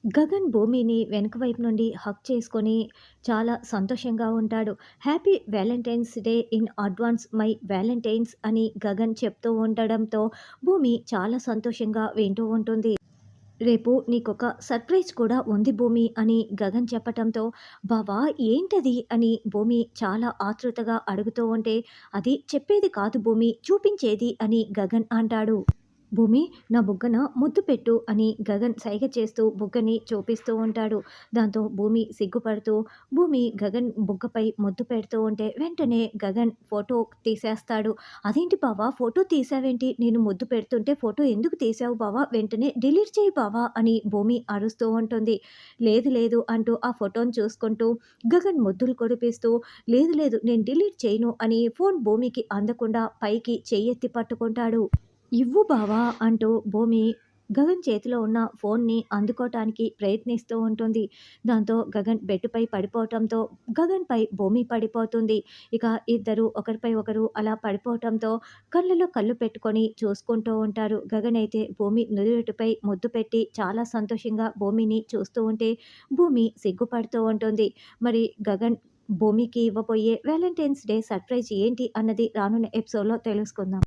గగన్ భూమిని వెనక వైపు నుండి హగ్ చేసుకొని చాలా సంతోషంగా ఉంటాడు. Happy Valentine's day in advance my Valentine's అని గగన్ చెప్తూ ఉండడంతో భూమి చాలా సంతోషంగా వింటూ ఉంటుంది. రేపు నీకొక సర్ప్రైజ్ కూడా ఉంది భూమి అని గగన్ చెప్పటంతో, బావా ఏంటది అని భూమి చాలా ఆతృతగా అడుగుతూ ఉంటే, అది చెప్పేది కాదు భూమి చూపించేది అని గగన్ అంటాడు. భూమి నా బుగ్గన ముద్దు పెట్టు అని గగన్ సైగ చేస్తూ బుగ్గని చూపిస్తూ ఉంటాడు. దాంతో భూమి సిగ్గుపడుతూ భూమి గగన్ బుగ్గపై ముద్దు పెడుతూ ఉంటే వెంటనే గగన్ ఫోటో తీసేస్తాడు. అదేంటి బావా ఫోటో తీసావేంటి? నేను ముద్దు పెడుతుంటే ఫోటో ఎందుకు తీసావు బావా? వెంటనే డిలీట్ చేయి బావా అని భూమి అరుస్తూ ఉంటుంది. లేదు లేదు అంటూ ఆ ఫోటోని చూసుకుంటూ గగన్ ముద్దులు కురిపిస్తూ లేదు లేదు నేను డిలీట్ చేయను అని ఫోన్ భూమికి అందకుండా పైకి చెయ్యెత్తి పట్టుకుంటాడు. ఇవ్వు బావా అంటూ భూమి గగన్ చేతిలో ఉన్న ఫోన్ని అందుకోవటానికి ప్రయత్నిస్తూ ఉంటుంది. దాంతో గగన్ బెడ్డుపై పడిపోవటంతో గగన్పై భూమి పడిపోతుంది. ఇక ఇద్దరు ఒకరిపై ఒకరు అలా పడిపోవటంతో కళ్ళలో కళ్ళు పెట్టుకొని చూసుకుంటూ ఉంటారు. గగన్ అయితే భూమి నుదుటిపై ముద్దు పెట్టి చాలా సంతోషంగా భూమిని చూస్తూ ఉంటే భూమి సిగ్గుపడుతూ ఉంటుంది. మరి గగన్ భూమికి ఇవ్వబోయే వ్యాలంటైన్స్ డే సర్ప్రైజ్ ఏంటి అన్నది రానున్న ఎపిసోడ్లో తెలుసుకుందాం.